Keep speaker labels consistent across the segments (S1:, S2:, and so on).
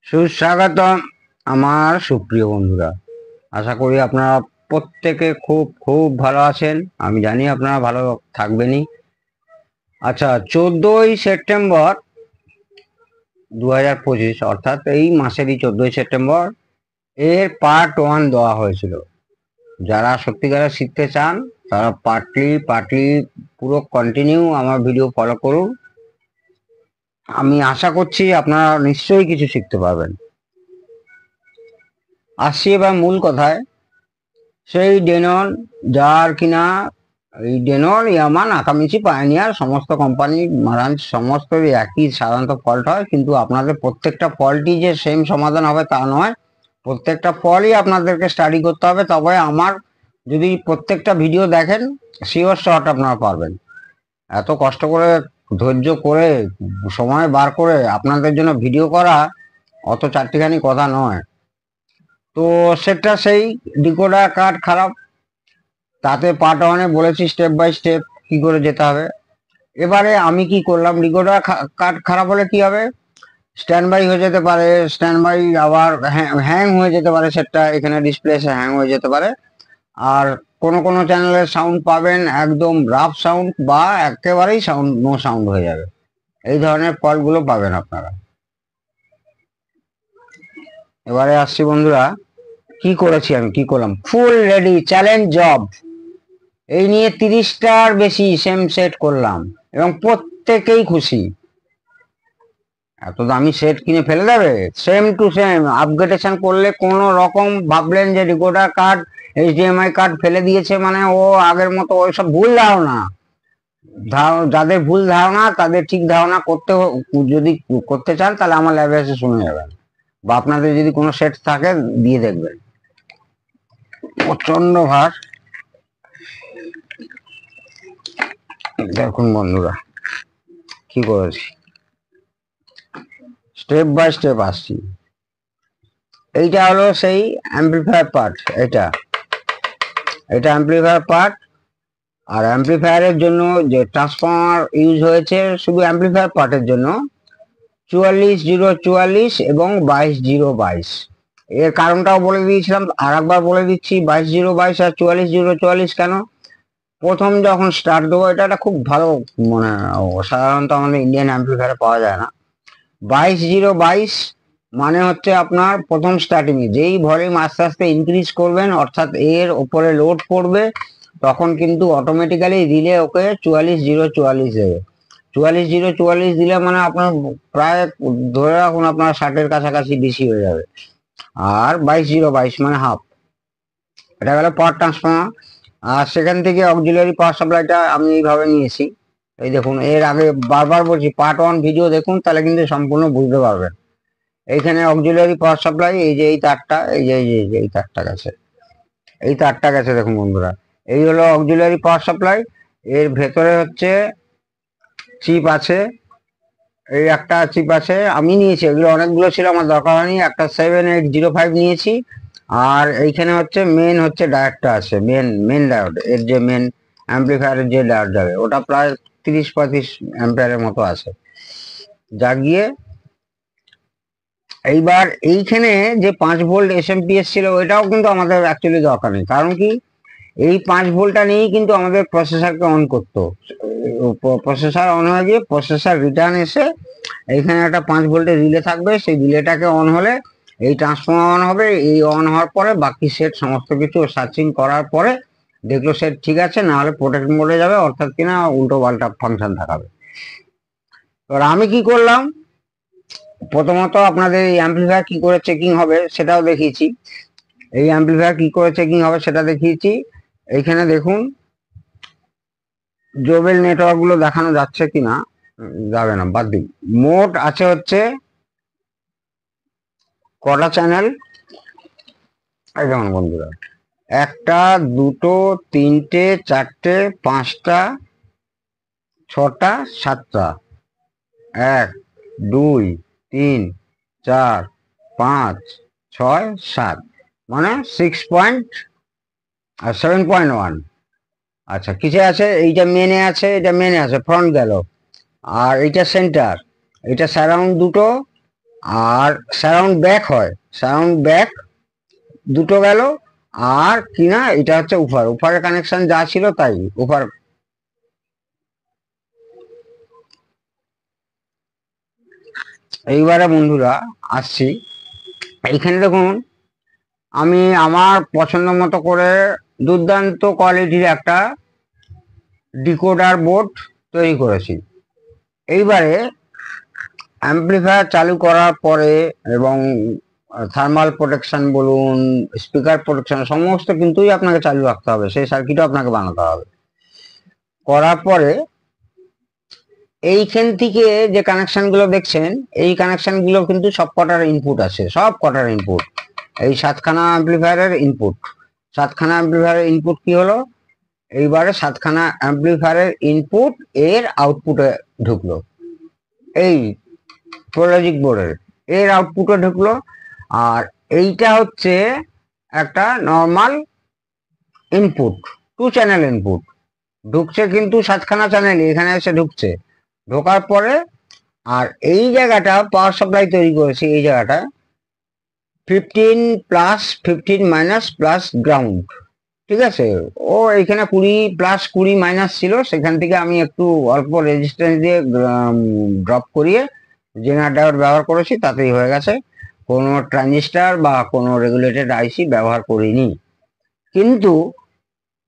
S1: সুস্বাগতম আমার সুপ্রিয় বন্ধুরা। আশা করি আপনারা প্রত্যেকে খুব খুব ভালো আছেন। আমি জানি আপনারা ভালো থাকবেনই। আচ্ছা, 14ই সেপ্টেম্বর 2025, অর্থাৎ এই মাসেরই 14ই সেপ্টেম্বর এর পার্ট 1 দেওয়া হয়েছিল। যারা সত্যিকারে শিখতে চান তারা পার্টলি পার্টলি পুরো কন্টিনিউ আমার ভিডিও ফলো করুন। আমি আশা করছি আপনারা নিশ্চয়ই কিছু শিখতে পারবেন। আসছি এবার মূল কথায়। সেই ডেনন, যার কিনা এই ডেনন, ইয়ামা, নাকামিচি, পায়োনিয়ার সমস্ত কোম্পানি মারান সমস্ত একই সাধারণত ফল্ট হয়, কিন্তু আপনাদের প্রত্যেকটা ফল্টই যে সেম সমাধান হবে তা নয়। প্রত্যেকটা ফলই আপনাদেরকে স্টাডি করতে হবে, তবে আমার যদি প্রত্যেকটা ভিডিও দেখেন শিওর শট আপনারা পারবেন। এত কষ্ট করে ধৈর্য করে সময় বার করে আপনাদের জন্য ভিডিও করা অত চারটিখানি কথা নয়। তো সেটা সেই ডিকোডার কার্ড খারাপ, তাতে পার্ট 1 বলেছি স্টেপ বাই স্টেপ কি করে যেতে হবে। এবারে আমি কি করলাম, ডিকোডার কার্ড খারাপ হলে কি হবে, স্ট্যান্ড বাই হয়ে যেতে পারে, স্ট্যান্ড বাই আবার হ্যাং হয়ে যেতে পারে, সেটা এখানে ডিসপ্লে হ্যাং হয়ে যেতে পারে। আর কোন কোন চ্যানেলের সাউন্ড পাবেন একদম রাফ সাউন্ড, বা একেবারেই সাউন্ড নো সাউন্ড হয়ে যাবে। এই ধরনের ফল্টগুলো পাবেন আপনারা। এবারে আসছি বন্ধুরা, কি করেছি আমি, কি করলাম, ফুল রেডি চ্যালেঞ্জ জব, এই নিয়ে 30টার বেশি সেম সেট করলাম এবং প্রত্যেকেই খুশি। এত দামি সেট কিনে ফেলে দেবে, সেম টু সেম আপগ্রেডেশন করলে কোনো রকম ভাবলেন যে ডিকোডার কার্ড, এইচডিএমআই কার্ড ফেলে দিয়েছে মানে ও আগের মতো, ওইসব ভুল ধারণা। যাদের ভুল ধারণা তাদের ঠিক ধারণা করতে, যদি করতে চান তাহলে আমার ল্যাবে এসে শুনে যাবেন, বা আপনাদের যদি কোনো সেট থাকে দিয়ে দেখবেন। প্রচন্ড ভার। দেখুন বন্ধুরা কি করেছি, স্টেপ বাই স্টেপ আসছি। এইটা হলো সেই অ্যাম্পলিফায়ার পার্ট, এটা এটা অ্যাম্পলিফায়ার পার্ট। আর অ্যাম্পলিফায়ারের জন্য যে ট্রান্সফর্মার ইউজ হয়েছে শুধু অ্যাম্পলিফায়ার পার্টের জন্য 44-0-44 এবং 22-0-22। এর কারণটাও বলে দিয়েছিলাম, আর একবার বলে দিচ্ছি। 22-0-22 আর 44-0-44 কেন? প্রথম যখন স্টার্ট দেবো, এটা খুব ভালো, মানে সাধারণত আমাদের ইন্ডিয়ান অ্যাম্পলিফায়ারে পাওয়া যায় না। 22-0-22 মানে হচ্ছে আপনার প্রথম স্টার্টিং এ যেই ভলিউম আস্তে আস্তে ইনক্রিজ করবেন, অর্থাৎ এর উপরে লোড পড়বে, তখন কিন্তু অটোমেটিক্যালি রিলে ওকে 44-0-44 দেবে। 44-0-44 দিলে মানে আপনার প্রায় ধরে রাখুন আপনার 60-এর কাছাকাছি বেশি হয়ে যাবে। আর 22-0-22 মানে হাফ। এটা গেল পাওয়ার ট্রান্সফর্মার। আর সেখান থেকে অক্সিলারি পাওয়ার সাপ্লাইটা আমি এইভাবে নিয়েছি। এই দেখুন, এর আগে বারবার বলছি পার্ট 1 ভিডিও দেখুন, তাহলে কিন্তু সম্পূর্ণ বুঝতে পারবেন। এইখানে অক্সিলারি পাওয়ার সাপ্লাই, এই যে এই তারটা, এই যে এই তারটা গেছে, এই তারটা গেছে, দেখুন বন্ধুরা, এই হলো অক্সিলারি পাওয়ার সাপ্লাই। এর ভেতরে হচ্ছে চিপ আছে, এই একটা চিপ আছে আমি নিয়েছি, এগুলো অনেকগুলো ছিল আমার দরকার হয়নি, একটা 7805 নিয়েছি। আর এইখানে হচ্ছে মেন হচ্ছে ডায়োডটা আছে, মেন ডায়োড, এর যে মেন অ্যাম্পলিফায়ারের যে ডায়োড যাবে, ওটা প্রায় 30-35 অ্যাম্পিয়ারের মতো আছে। যা গিয়ে এইবার এইখানে যে 5 ভোল্ট এসএমপিএস ছিল, ওইটাও কিন্তু আমাদের অ্যাকচুয়ালি দরকার নেই। কারণ কি, এই 5 ভোল্টটা নিয়েই কিন্তু আমাদের প্রসেসরকে অন করতো। প্রসেসর অন হয়ে গিয়ে প্রসেসর রিটার্ন এসে এইখানে একটা 5 ভোল্টের রিলে থাকবে, সেই রিলেটাকে অন হলে এই ট্রান্সফর্মার অন হবে। এই অন হওয়ার পরে বাকি সেট সমস্ত কিছু সার্চিং করার পরে দেখলো সেট ঠিক আছে, না হলে প্রোটেক্ট মোডে যাবে, অর্থাৎ কিনা উল্টো পাল্টা ফাংশন দেখাবে। এবার আমি কি করলাম, প্রথমত আপনাদের এই অ্যাম্পলিফায়ার কি করে চেকিং হবে সেটাও দেখিয়েছি। এই অ্যাম্পলিফায়ার কি করে চেকিং হবে সেটা দেখিয়েছি। এইখানে দেখুন জোবেল নেটওয়ার্ক গুলো দেখানো যাচ্ছে কিনা, যাবে না, বাদ দিন। মোট আছে হচ্ছে কটা চ্যানেল, এই যেমন বন্ধুরা, 1টা 2টো 3টে 4টে 5টা 6টা 7টা, 1-2-3-4-5-6-7, মানে 7.1। আচ্ছা, কিসে আছে, এইটা মেনে আছে, এটা মেনে আছে, ফ্রন্ট গেল। আর এইটা সেন্টার, এটা সারাউন্ড দুটো, আর সারাউন্ড ব্যাক হয়, সারাউন্ড ব্যাক দুটো গেল। আর কিনা এটা হচ্ছে উফার, উফারের কানেকশন যা ছিল তাই উফার। এইবারে বন্ধুরা আসছি, এইখানে দেখুন আমি আমার পছন্দ মতো করে দুর্দান্ত কোয়ালিটির একটা ডিকোডার বোর্ড তৈরি করেছি। এইবারে অ্যাম্পলিফায়ার চালু করার পরে এবং থার্মাল প্রোটেকশন বলুন, স্পিকার প্রোটেকশন, সমস্ত কিন্তুই আপনাকে চালু রাখতে হবে, সেই সার্কিটও আপনাকে বানাতে হবে। করার পরে এইখান থেকে যে কানেকশন গুলো দেখছেন, এই কানেকশন গুলো কিন্তু সব কটার ইনপুট আছে, সব কটার ইনপুট এই 7খানা অ্যাম্পলিফায়ারের ইনপুট। 7খানা অ্যাম্পলিফায়ারের ইনপুট কি হলো, এইবারে 7খানা অ্যাম্পলিফায়ারের ইনপুট এর আউটপুটে ঢুকলো, এই প্রোলজিক বোর্ডের এর আউটপুটে ঢুকলো। আর এইটা হচ্ছে একটা নর্মাল ইনপুট, 2 চ্যানেল ইনপুট ঢুকছে, কিন্তু 7খানা চ্যানেল এখানে এসে ঢুকছে। ঢোকার পরে আর এই জায়গাটা পাওয়ার সাপ্লাই তৈরি করেছি, এই জায়গাটা 15 প্লাস 15 মাইনাস প্লাস গ্রাউন্ড, ঠিক আছে। ও এখানে 20 প্লাস 20 মাইনাস ছিল, সেখান থেকে আমি একটু অল্প রেজিস্ট্যান্স দিয়ে ড্রপ করিয়ে জেনারেটর ব্যবহার করেছি, তাতেই হয়ে গেছে। কোনো ট্রানজিস্টার বা কোনো রেগুলেটেড আইসি ব্যবহার করিনি। কিন্তু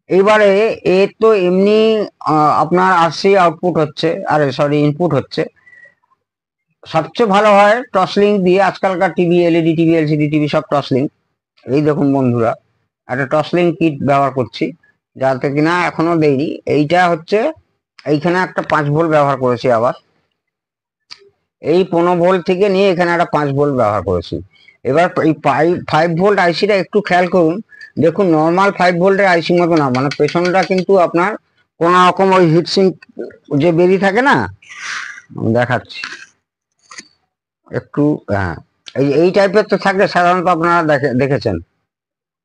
S1: এবারে এ তো এমনি আপনার আরসি আউটপুট হচ্ছে, আরে সরি ইনপুট হচ্ছে। সবচেয়ে ভালো হয় টসলিং দিয়ে, আজকালকার TV, LED TV, LCD TV সব টসলিং। এই দেখুন বন্ধুরা, একটা টসলিং কিট ব্যবহার করছি, যাতে কিনা এখনো দেইনি। এইটা হচ্ছে এইখানে একটা 5 ভোল্ট ব্যবহার করেছি, আবার এই 15 ভোল্ট থেকে নিয়ে এখানে একটা 5 ভোল্ট ব্যবহার করেছি। এবার এই 5 ভোল্ট আইসিটা একটু খেয়াল করুন, দেখুন নর্মাল 5 ভোল্টের আইসি মতো না, মানে পেছনটা কিন্তু আপনার কোন রকম ওই হিটসিঙ্ক যে বেরিয়ে থাকে না, দেখাচ্ছি একটু, হ্যাঁ এই টাইপের তো থাকে সাধারণত, আপনারা দেখেছেন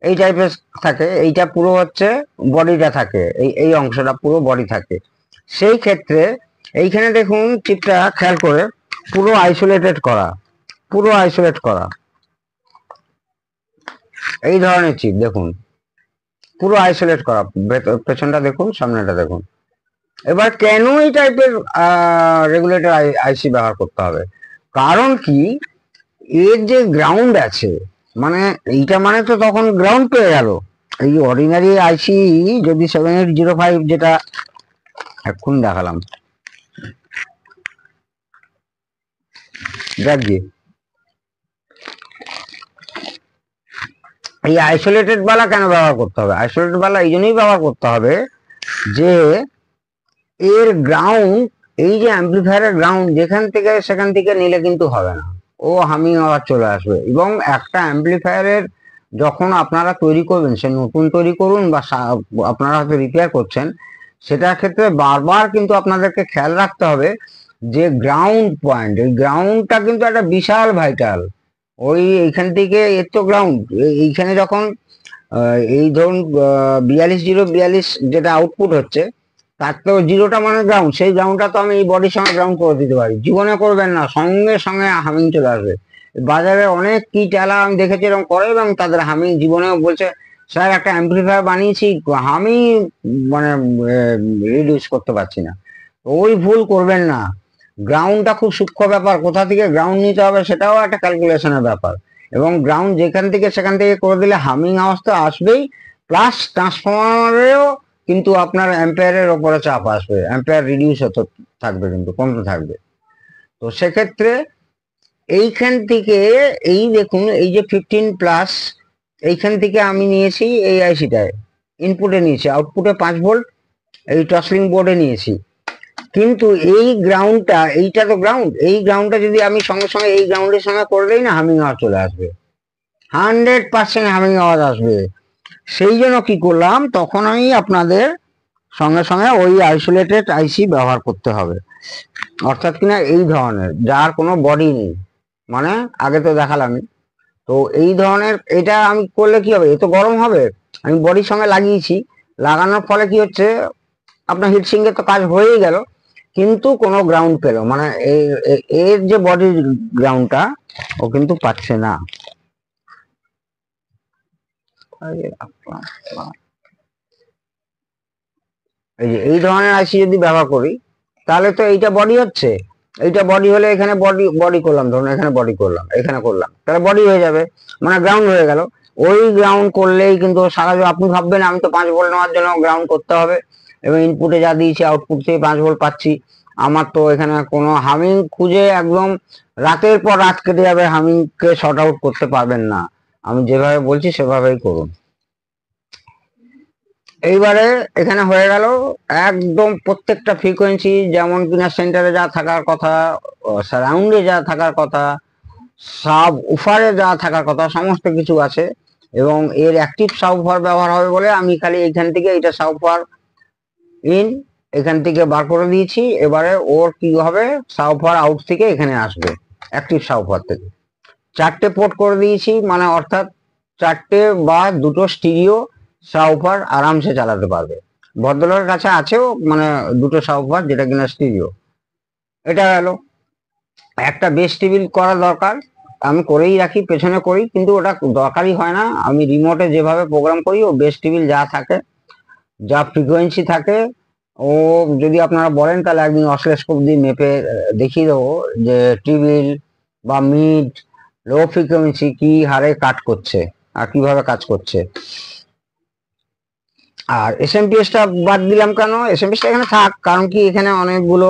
S1: এই টাইপের থাকে। এইটা পুরো হচ্ছে বডিটা থাকে, এই অংশটা পুরো বডি থাকে। সেই ক্ষেত্রে এইখানে দেখুন চিপটা খেয়াল করে পুরো আইসোলেটেড করা, পুরো আইসোলেট করা, এই ধরনের চিপ দেখুন পুরো আইসোলেট করা। পেছনটা দেখুন, সামনেটা দেখুন। এবার কেন এই টাইপের রেগুলেটর আইসি ব্যবহার করতে হবে, কারণ কি এর যে গ্রাউন্ড আছে, মানে এইটা মানে তো তখন গ্রাউন্ড পেয়ে গেল। এই অর্ডিনারি আইসি যদি 7805 যেটা এখন দেখালাম, দেখি এই আইসোলেটেড বালা কেন ব্যবহার করতে হবে, আইসোলেটেড বালা এই জন্যই ব্যবহার করতে হবে যে এর গ্রাউন্ড, এই যে অ্যাম্পলিফায়ারের গ্রাউন্ড যেখান থেকে সেখান থেকে নিলে কিন্তু হবে না, ও হামিং আওয়াজ চলে আসবে। এবং একটা অ্যাম্পলিফায়ারের যখন আপনারা তৈরি করবেন, সে নতুন তৈরি করুন বা আপনারা হয়তো রিপেয়ার করছেন, সেটার ক্ষেত্রে বারবার কিন্তু আপনাদেরকে খেয়াল রাখতে হবে যে গ্রাউন্ড পয়েন্ট, এই গ্রাউন্ডটা কিন্তু একটা বিশাল ভাইটাল। ওই এইখান থেকে এর তো গ্রাউন্ড, এইখানে যখন এই ধরুন 42 যেটা আউটপুট হচ্ছে, তার তো 0টা মানে গ্রাউন্ড, সেই গ্রাউন্ডটা তো আমি এই বডির সঙ্গে গ্রাউন্ড করে দিতে পারি। জীবনে করবেন না, সঙ্গে সঙ্গে হামিং চলে আসবে। বাজারে অনেক কি টেলা আমি দেখেছি এরকম করে, এবং তাদের হামিং জীবনেও বলছে স্যার একটা অ্যাম্পলিফায়ার বানিয়েছি, আমি মানে রিডিউস করতে পারছি না। ওই ভুল করবেন না। গ্রাউন্ডটা খুব সূক্ষ্ম ব্যাপার, কোথা থেকে গ্রাউন্ড নিতে হবে সেটাও একটা ক্যালকুলেশনের ব্যাপার। এবং গ্রাউন্ড যেখান থেকে সেখান থেকে করে দিলে হামিং আওয়াজ তো আসবেই, প্লাস ট্রান্সফরমারেও কিন্তু আপনার অ্যাম্পেয়ারের ওপরে চাপ আসবে, অ্যাম্পেয়ার রিডিউস হতে থাকবে, কিন্তু কমতে থাকবে। তো সেক্ষেত্রে এইখান থেকে এই দেখুন, এই যে 15 প্লাস, এইখান থেকে আমি নিয়েছি এই আইসিটায় ইনপুটে নিয়েছি, আউটপুটে 5 ভোল্ট এই টসলিং বোর্ডে নিয়েছি। কিন্তু এই গ্রাউন্ডটা, এইটা তো গ্রাউন্ড, এই গ্রাউন্ডটা যদি আমি সঙ্গে সঙ্গে এই গ্রাউন্ডের সঙ্গে করে দিই না, হামিং আওয়াজ চলে আসবে, 100% হামিং আওয়াজ আসবে। সেই জন্য কি করলাম, তখন আমি আপনাদের সঙ্গে সঙ্গে ওই আইসোলেটেড আইসি ব্যবহার করতে হবে, অর্থাৎ কিনা এই ধরনের যার কোনো বডি নেই, মানে আগে তো দেখালামই। তো এই ধরনের এটা আমি করলে কি হবে, এ তো গরম হবে, আমি বডির সঙ্গে লাগিয়েছি, লাগানোর ফলে কি হচ্ছে আপনার হিটসিঙ্কের তো কাজ হয়েই গেল, কিন্তু কোনো গ্রাউন্ড পেল মানে এর যে বডি গ্রাউন্ডটা ও কিন্তু পাচ্ছে না। এই যে এই ধরনের আইসি যদি ব্যবহার করি তাহলে তো এইটা বডি হচ্ছে, এইটা বডি হলে এখানে বডি বডি করলাম, ধরুন এখানে বডি করলাম, এখানে করলাম, তাহলে বডি হয়ে যাবে, মানে গ্রাউন্ড হয়ে গেল। ওই গ্রাউন্ড করলেই কিন্তু সারা আপনি ভাববেন আমি তো 5 ভোল্ট নেওয়ার জন্য গ্রাউন্ড করতে হবে, এবং ইনপুটে যা দিয়েছি আউটপুট থেকে 5 ভোল্ট পাচ্ছি। আমার তো এখানে কোনো হামিং খুঁজে একদম রাতের পর রাত কেটে যাবে, হামিংকে শর্ট আউট করতে পারবেন না। আমি যেভাবে বলছি সেভাবেই করুন। এইবারে এখানে হয়ে গেল একদম প্রত্যেকটা ফ্রিকোয়েন্সি যেমন কিনা সেন্টারে যা থাকার কথা, সারাউন্ডে যা থাকার কথা, সাব উফারে যা থাকার কথা সমস্ত কিছু আছে। এবং এর অ্যাক্টিভ সাবউফার ব্যবহার হবে বলে আমি খালি এখান থেকে এটা সাবউফার ইন এখান থেকে বার করে দিয়েছি। এবারে ওর কি হবে, সাবউফার আউট থেকে এখানে আসবে অ্যাক্টিভ সাবউফার থেকে। 4টে পোর্ট করে দিয়েছি, মানে অর্থাৎ 4টে বা 2টো স্টিরিও সাবউফার আরামসে চালাতে পারবে। ভদ্রলোকের কাছে আছেও মানে 2টো সাবউফার যেটা কিনা স্টিরিও। এটা গেল। একটা বেস টেবিল করা দরকার, আমি করেই রাখি, পেছনে করি, কিন্তু ওটা দরকারই হয় না। আমি রিমোটে যেভাবে প্রোগ্রাম করি ও বেস টেবিল যা থাকে, যা ফ্রিকোয়েন্সি থাকে, ও যদি আপনারা বলেন তাহলে একদিন অসিলোস্কোপ দিয়ে মেপে দেখিয়ে দেবো যে টেবিল বা মিড লো ফ্রিকোয়েন্সি কি হারে কাট করছে আর কিভাবে কাজ করছে। আর এসএমপিএসটা বাদ দিলাম কেন, এসএমপিএসটা এখানে থাক, কারণ কি এখানে অনেকগুলো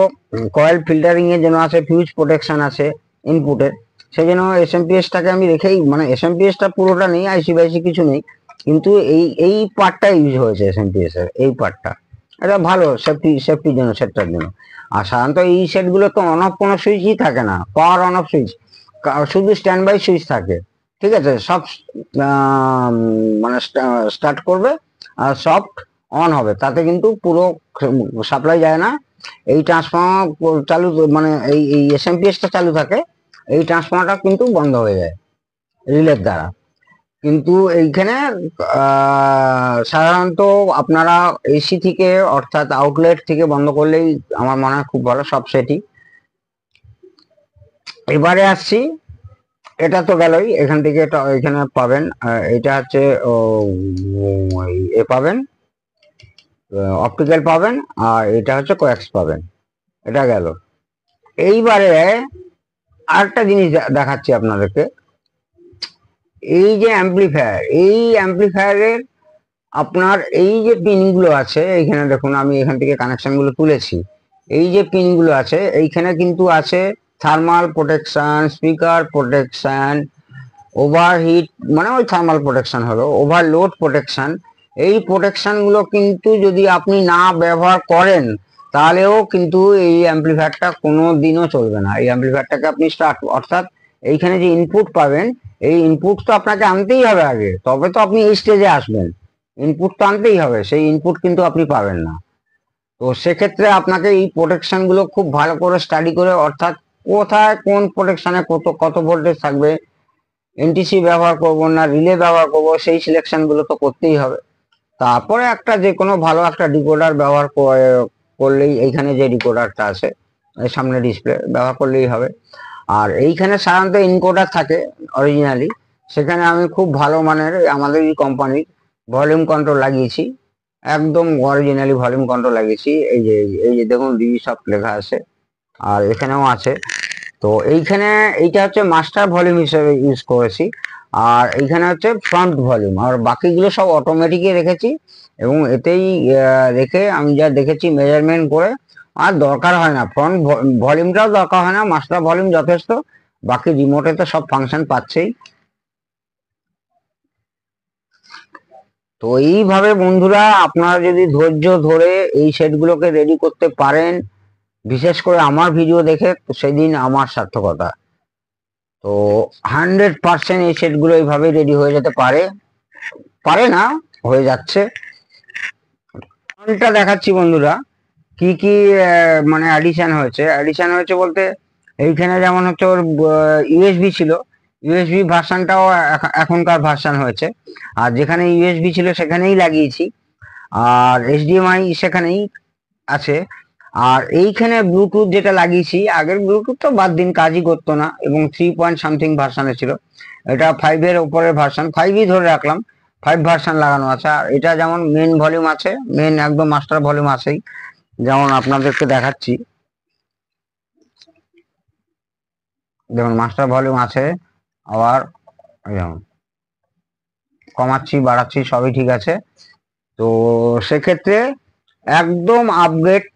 S1: কয়েল ফিল্টারিং এর জন্য আছে, ফিউজ প্রোটেকশন আছে ইনপুটের, সেই জন্য এসএমপিএসটাকে আমি রেখেই, মানে এসএমপিএসটা পুরোটা নেই, আইসি বাইসি কিছু নেই, কিন্তু এই পার্টটা ইউজ হয়েছে এসএমপিএস এর এই পার্টটা। এটা ভালো সেফটির জন্য, সেটটার জন্য। আর সাধারণত এই সেটগুলো তো অন অফ কোনো সুইচই থাকে না, পাওয়ার অন অফ সুইচ, শুধু স্ট্যান্ড বাই সুইচ থাকে। ঠিক আছে, সব মানে স্টার্ট করবে আর সফট অন হবে, তাতে কিন্তু পুরো সাপ্লাই যায় না। এই ট্রান্সফর্মার চালু মানে এই এসএমপিএসটা চালু থাকে, এই ট্রান্সফর্মারটা কিন্তু বন্ধ হয়ে যায় রিলের দ্বারা। কিন্তু এইখানে সাধারণত আপনারা এসি থেকে অর্থাৎ আউটলেট থেকে বন্ধ করলেই আমার মনে হয় খুব ভালো, সব সেটই। এবারে আসছি, এটা তো গেলই, এখান থেকে এটা এখানে পাবেন, এটা হচ্ছে এ পাবেন, অপটিক্যাল পাবেন, আর এটা হচ্ছে কোয়াক্স পাবেন। এটা গেল। এইবারে আরেকটা জিনিস দেখাচ্ছি আপনাদেরকে। এই যে অ্যাম্পলিফায়ার, এই অ্যাম্পলিফায়ারের আপনার এই যে পিনগুলো আছে এইখানে দেখুন, আমি এখান থেকে কানেকশনগুলো তুলেছি। এই যে পিনগুলো আছে এইখানে কিন্তু আছে thermal protection, speaker protection, overheat মানে ওই থার্মাল প্রোটেকশন হলো, ওভারলোড প্রোটেকশন। এই প্রোটেকশনগুলো কিন্তু যদি আপনি না ব্যবহার করেন তাহলেও কিন্তু এই অ্যাম্পলিফায়ারটা কোনো দিনও চলবে না। এই অ্যাম্পলিফায়ারটাকে আপনি স্টার্ট, অর্থাৎ এইখানে যে ইনপুট পাবেন এই ইনপুট তো আপনাকে আনতেই হবে আগে, তবে তো আপনি এই স্টেজে আসবেন। ইনপুট তো আনতেই হবে, সেই ইনপুট কিন্তু আপনি পাবেন না। তো সেক্ষেত্রে আপনাকে এই প্রোটেকশন গুলো খুব ভালো করে স্টাডি করে, অর্থাৎ কোথায় কোন প্রোটেকশনে কত কত ভোল্টেজ থাকবে, এনটিসি ব্যবহার করব না রিলে ব্যবহার করব, সেই সিলেকশন গুলো তো করতেই হবে। তারপরে একটা যে কোনো ভালো একটা ডিকোডার ব্যবহার করলেই, এইখানে যে ডিকোডারটা আছে এই সামনে ডিসপ্লে ব্যবহার করলেই হবে। আর এইখানে সাধারণত ইনকোডার থাকে অরিজিনালি, সেখানে আমি খুব ভালো মানের আমাদের এই কোম্পানির ভলিউম কন্ট্রোল লাগিয়েছি, একদম অরিজিনালি ভলিউম কন্ট্রোল লাগিয়েছি। এই যে দেখুন ডিজি সব লেখা আছে, আর এখানেও আছে। তো এইখানে এইটা হচ্ছে মাস্টার ভলিউম হিসেবে ইউজ করেছি, আর এইখানে হচ্ছে ফ্রন্ট ভলিউম, আর বাকিগুলো সব অটোমেটিকই রেখেছি। এবং এতেই রেখে আমি যা দেখেছি মেজারমেন্ট করে আর দরকার হয় না, ফ্রন্ট ভলিউমটাও দরকার হয় না, মাস্টার ভলিউম যথেষ্ট। বাকি রিমোটে তো সব ফাংশন পাচ্ছেই। তো এইভাবে বন্ধুরা আপনারা যদি ধৈর্য ধরে এই সেটগুলোকে রেডি করতে পারেন, বিশেষ করে আমার ভিডিও দেখে, তো সেদিন আমার সার্থকতা। তো 100% এই সেটগুলো এইভাবেই রেডি হয়ে যেতে পারে, পারে না হয়ে যাচ্ছে। কোনটা দেখাচ্ছি বন্ধুরা, কি কি মানে অ্যাডিশন হয়েছে। অ্যাডিশন হয়েছে বলতে এইখানে যেমন হচ্ছে ওর ইউএসবি ছিল, ইউএসবি ভার্সানটাও এখনকার ভার্সান হয়েছে। আর যেখানে ইউএসবি ছিল সেখানেই লাগিয়েছি, আর এইচডিএমআই সেখানেই আছে। আর এইখানে ব্লুটুথ যেটা লাগিয়েছি, আগের ব্লুটুথ তো বাদ দিন, কাজই করতো না, এবং 3 পয়েন্ট সামথিং ভার্সানে ছিল। এটা 5-এর উপরের ভার্সান, 5ই ধরে রাখলাম, 5 ভার্সান লাগানো আছে। আর এটা যেমন মেন ভলিউম আছে, মেন একদম মাস্টার ভলিউম আছেই, যেমন আপনাদেরকে দেখাচ্ছি, যেমন মাস্টার ভলিউম আছে। আবার যেমন কমাচ্ছি বাড়াচ্ছি সবই ঠিক আছে। তো সেক্ষেত্রে একদম আপগ্রেড,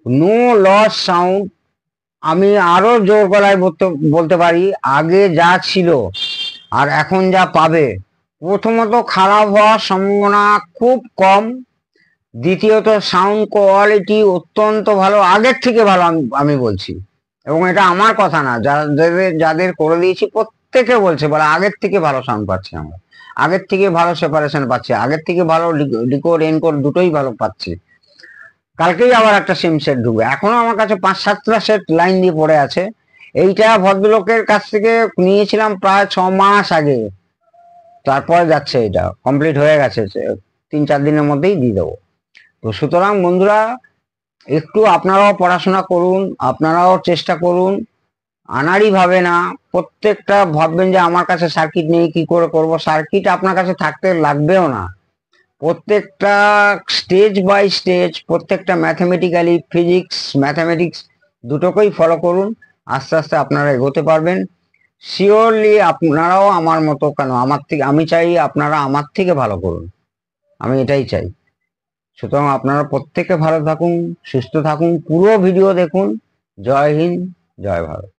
S1: নো লস সাউন্ড। আমি আরো জোর গলায় বলতে পারি, আগে যা ছিল আর এখন যা পাবে, প্রথমত খারাপ হওয়ার সম্ভাবনা খুব কম, দ্বিতীয়ত সাউন্ড কোয়ালিটি অত্যন্ত ভালো, আগের থেকে ভালো আমি বলছি। এবং এটা আমার কথা না, যাদের যাদের করে দিয়েছি প্রত্যেকে বলছে, বলে আগের থেকে ভালো সাউন্ড পাচ্ছি আমরা, আগের থেকে ভালো সেপারেশন পাচ্ছি, আগের থেকে ভালো ডিকোড এনকোড দুটোই ভালো পাচ্ছি। কালকেই আবার একটা সিম সেট ঢুকবে, এখনো আমার কাছে 5-7টা সেট লাইন দিয়ে পড়ে আছে। এইটা ভদ্রলোকের কাছ থেকে নিয়েছিলাম প্রায় 6 মাস আগে, তারপরে যাচ্ছে, এটা কমপ্লিট হয়ে গেছে, 3-4 দিনের মধ্যেই দিয়ে দেবো। তো সুতরাং বন্ধুরা, একটু আপনারাও পড়াশোনা করুন, আপনারাও চেষ্টা করুন, আনাড়ি ভাবে না, প্রত্যেকটা ভাববেন যে আমার কাছে সার্কিট নেই কি করে করব, সার্কিট আপনার কাছে থাকতে লাগবেও না। প্রত্যেকটা স্টেজ বাই স্টেজ, প্রত্যেকটা ম্যাথামেটিক্যালি, ফিজিক্স ম্যাথামেটিক্স দুটোকেই ফলো করুন, আস্তে আস্তে আপনারা এগোতে পারবেন। শিওরলি আপনারাও আমার মতো, কেন আমার থেকে, আমি চাই আপনারা আমার থেকে ভালো করুন, আমি এটাই চাই। সুতরাং আপনারা প্রত্যেকে ভালো থাকুন, সুস্থ থাকুন, পুরো ভিডিও দেখুন। জয় হিন্দ, জয় ভারত।